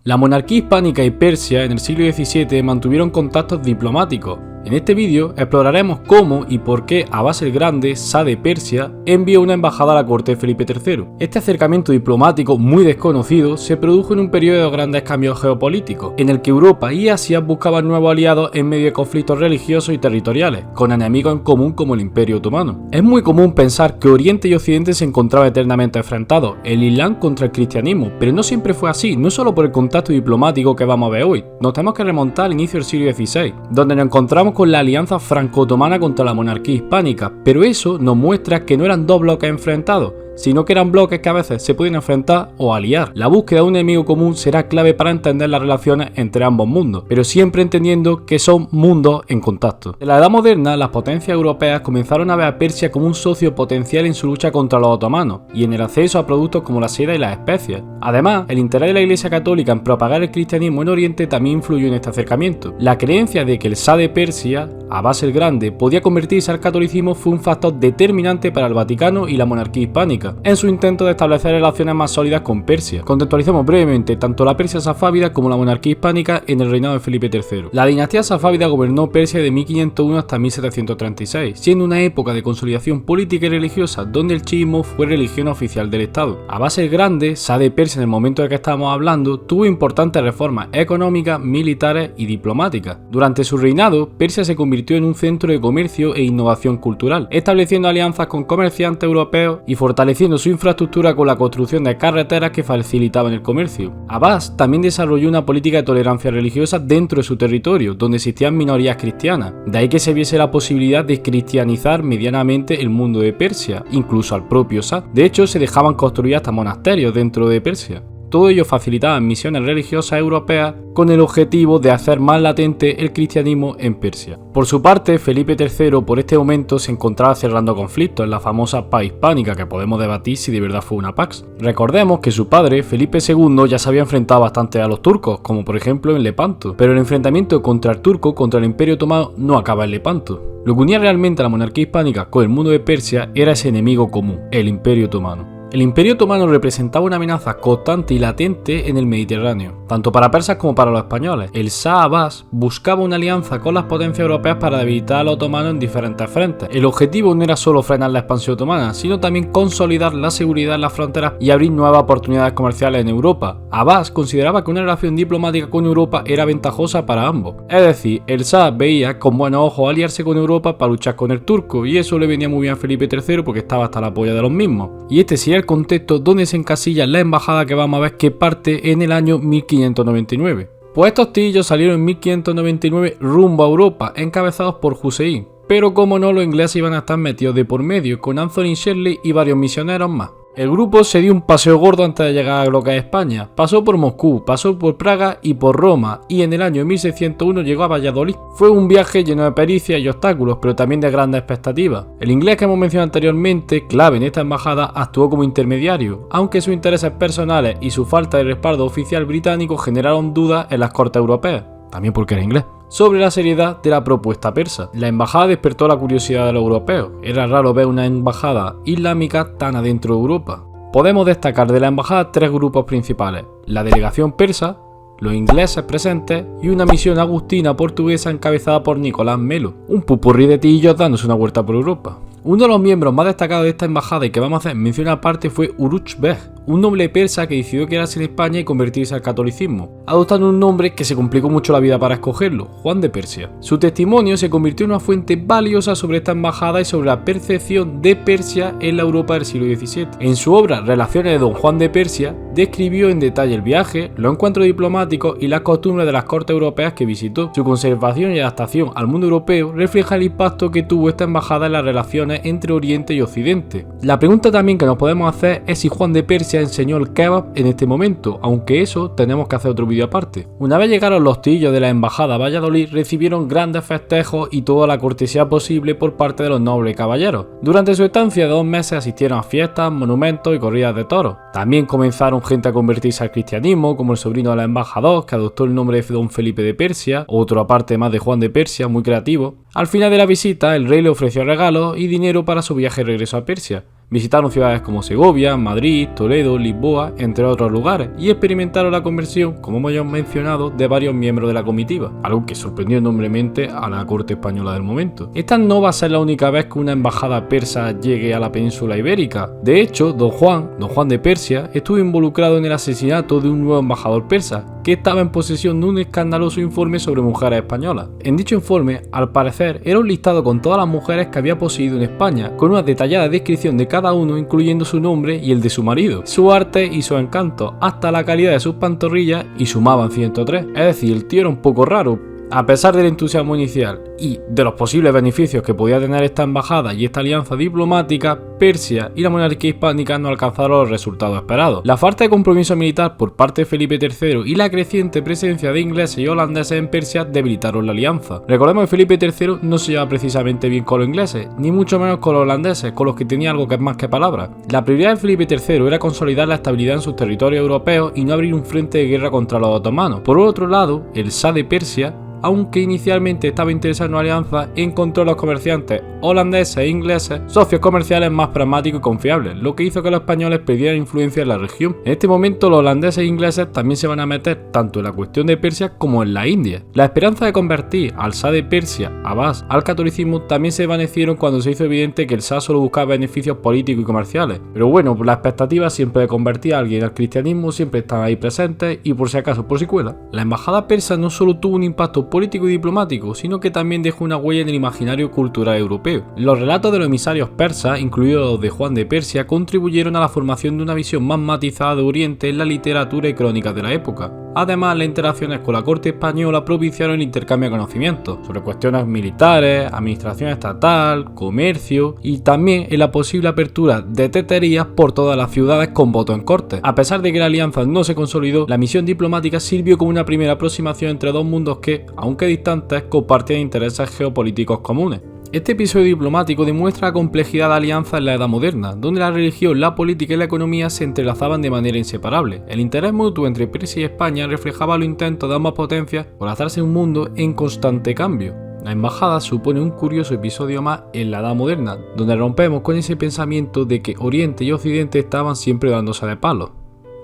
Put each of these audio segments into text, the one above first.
La monarquía hispánica y Persia en el siglo XVII mantuvieron contactos diplomáticos. En este vídeo exploraremos cómo y por qué Abbas el Grande, Shah de Persia, envió una embajada a la corte de Felipe III. Este acercamiento diplomático muy desconocido se produjo en un periodo de grandes cambios geopolíticos, en el que Europa y Asia buscaban nuevos aliados en medio de conflictos religiosos y territoriales, con enemigos en común como el Imperio Otomano. Es muy común pensar que Oriente y Occidente se encontraban eternamente enfrentados, el Islam contra el cristianismo, pero no siempre fue así, no solo por el contacto diplomático que vamos a ver hoy. Nos tenemos que remontar al inicio del siglo XVI, donde nos encontramos con la alianza franco-otomana contra la monarquía hispánica, pero eso nos muestra que no eran dos bloques enfrentados, sino que eran bloques que a veces se podían enfrentar o aliar. La búsqueda de un enemigo común será clave para entender las relaciones entre ambos mundos, pero siempre entendiendo que son mundos en contacto. En la Edad Moderna, las potencias europeas comenzaron a ver a Persia como un socio potencial en su lucha contra los otomanos y en el acceso a productos como la seda y las especias. Además, el interés de la Iglesia Católica en propagar el cristianismo en Oriente también influyó en este acercamiento. La creencia de que el Shah de Persia, Abbas el Grande, podía convertirse al catolicismo fue un factor determinante para el Vaticano y la monarquía hispánica en su intento de establecer relaciones más sólidas con Persia. Contextualizamos brevemente tanto la Persia safávida como la monarquía hispánica en el reinado de Felipe III. La dinastía safávida gobernó Persia de 1501 hasta 1736, siendo una época de consolidación política y religiosa donde el chiismo fue religión oficial del Estado. Abbas el Grande, Shah de Persia en el momento de que estamos hablando, tuvo importantes reformas económicas, militares y diplomáticas. Durante su reinado, Persia se convirtió en un centro de comercio e innovación cultural, estableciendo alianzas con comerciantes europeos y fortaleciendo su infraestructura con la construcción de carreteras que facilitaban el comercio. Abbas también desarrolló una política de tolerancia religiosa dentro de su territorio, donde existían minorías cristianas. De ahí que se viese la posibilidad de cristianizar medianamente el mundo de Persia, incluso al propio Shah. De hecho, se dejaban construir hasta monasterios dentro de Persia. Todo ello facilitaba misiones religiosas europeas con el objetivo de hacer más latente el cristianismo en Persia. Por su parte, Felipe III por este momento se encontraba cerrando conflictos en la famosa paz hispánica, que podemos debatir si de verdad fue una pax. Recordemos que su padre, Felipe II, ya se había enfrentado bastante a los turcos, como por ejemplo en Lepanto, pero el enfrentamiento contra el turco, contra el Imperio Otomano, no acaba en Lepanto. Lo que unía realmente a la monarquía hispánica con el mundo de Persia era ese enemigo común, el Imperio Otomano. El Imperio Otomano representaba una amenaza constante y latente en el Mediterráneo, tanto para persas como para los españoles. El Shah Abbas buscaba una alianza con las potencias europeas para debilitar a los otomanos en diferentes frentes. El objetivo no era solo frenar la expansión otomana, sino también consolidar la seguridad en las fronteras y abrir nuevas oportunidades comerciales en Europa. Abbas consideraba que una relación diplomática con Europa era ventajosa para ambos. Es decir, el Shah veía con buenos ojos aliarse con Europa para luchar con el turco, y eso le venía muy bien a Felipe III porque estaba hasta la polla de los mismos. Y este sí el contexto donde se encasilla la embajada que vamos a ver, que parte en el año 1599. Pues estos tillos salieron en 1599 rumbo a Europa, encabezados por Hussein, pero como no, los ingleses iban a estar metidos de por medio, con Anthony Shirley y varios misioneros más. El grupo se dio un paseo gordo antes de llegar a lo que es España. Pasó por Moscú, pasó por Praga y por Roma, y en el año 1601 llegó a Valladolid. Fue un viaje lleno de pericias y obstáculos, pero también de grandes expectativas. El inglés que hemos mencionado anteriormente, clave en esta embajada, actuó como intermediario, aunque sus intereses personales y su falta de respaldo oficial británico generaron dudas en las cortes europeas, también porque era inglés, sobre la seriedad de la propuesta persa. La embajada despertó la curiosidad de los europeos. Era raro ver una embajada islámica tan adentro de Europa. Podemos destacar de la embajada tres grupos principales: la delegación persa, los ingleses presentes y una misión agustina portuguesa encabezada por Nicolás Melo, un pupurrí de tillos dándose una vuelta por Europa. Uno de los miembros más destacados de esta embajada y que vamos a hacer mención aparte fue Uruch Beg, un noble persa que decidió quedarse en España y convertirse al catolicismo, adoptando un nombre que se complicó mucho la vida para escogerlo: Juan de Persia. Su testimonio se convirtió en una fuente valiosa sobre esta embajada y sobre la percepción de Persia en la Europa del siglo XVII. En su obra Relaciones de Don Juan de Persia, describió en detalle el viaje, los encuentros diplomáticos y las costumbres de las cortes europeas que visitó. Su conservación y adaptación al mundo europeo refleja el impacto que tuvo esta embajada en las relaciones entre Oriente y Occidente. La pregunta también que nos podemos hacer es si Juan de Persia enseñó el kebab en este momento, aunque eso tenemos que hacer otro vídeo aparte. Una vez llegaron los tillos de la embajada a Valladolid, recibieron grandes festejos y toda la cortesía posible por parte de los nobles caballeros. Durante su estancia de 2 meses asistieron a fiestas, monumentos y corridas de toros. También comenzaron gente a convertirse al cristianismo, como el sobrino del embajador, que adoptó el nombre de Don Felipe de Persia, otro aparte más de Juan de Persia, muy creativo. Al final de la visita, el rey le ofreció regalos y dinero para su viaje de regreso a Persia. Visitaron ciudades como Segovia, Madrid, Toledo, Lisboa, entre otros lugares, y experimentaron la conversión, como hemos mencionado, de varios miembros de la comitiva, algo que sorprendió enormemente a la corte española del momento. Esta no va a ser la única vez que una embajada persa llegue a la península ibérica. De hecho, Don Juan de Persia, estuvo involucrado en el asesinato de un nuevo embajador persa, que estaba en posesión de un escandaloso informe sobre mujeres españolas. En dicho informe, al parecer, era un listado con todas las mujeres que había poseído en España, con una detallada descripción de cada uno, incluyendo su nombre y el de su marido, su arte y su encanto, hasta la calidad de sus pantorrillas, y sumaban 103. Es decir, el tío era un poco raro. A pesar del entusiasmo inicial y de los posibles beneficios que podía tener esta embajada y esta alianza diplomática, Persia y la monarquía hispánica no alcanzaron los resultados esperados. La falta de compromiso militar por parte de Felipe III y la creciente presencia de ingleses y holandeses en Persia debilitaron la alianza. Recordemos que Felipe III no se llevaba precisamente bien con los ingleses, ni mucho menos con los holandeses, con los que tenía algo que es más que palabras. La prioridad de Felipe III era consolidar la estabilidad en sus territorios europeos y no abrir un frente de guerra contra los otomanos. Por otro lado, el Shah de Persia, aunque inicialmente estaba interesado en una alianza, encontró a los comerciantes holandeses e ingleses socios comerciales más pragmáticos y confiables, lo que hizo que los españoles perdieran influencia en la región. En este momento los holandeses e ingleses también se van a meter tanto en la cuestión de Persia como en la India. La esperanza de convertir al Shah de Persia, Abbas, al catolicismo también se desvanecieron cuando se hizo evidente que el Shah solo buscaba beneficios políticos y comerciales. Pero bueno, las expectativas siempre de convertir a alguien al cristianismo siempre están ahí presentes, y por si acaso, por si cuela, la embajada persa no solo tuvo un impacto político y diplomático, sino que también dejó una huella en el imaginario cultural europeo. Los relatos de los emisarios persas, incluidos los de Juan de Persia, contribuyeron a la formación de una visión más matizada de Oriente en la literatura y crónicas de la época. Además, las interacciones con la corte española propiciaron el intercambio de conocimientos sobre cuestiones militares, administración estatal, comercio, y también en la posible apertura de teterías por todas las ciudades con voto en corte. A pesar de que la alianza no se consolidó, la misión diplomática sirvió como una primera aproximación entre dos mundos que, aunque distantes, compartían intereses geopolíticos comunes. Este episodio diplomático demuestra la complejidad de alianzas en la Edad Moderna, donde la religión, la política y la economía se entrelazaban de manera inseparable. El interés mutuo entre Persia y España reflejaba los intentos de ambas potencias por adaptarse a un mundo en constante cambio. La embajada supone un curioso episodio más en la Edad Moderna, donde rompemos con ese pensamiento de que Oriente y Occidente estaban siempre dándose de palos.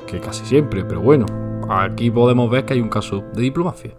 Que casi siempre, pero bueno, aquí podemos ver que hay un caso de diplomacia.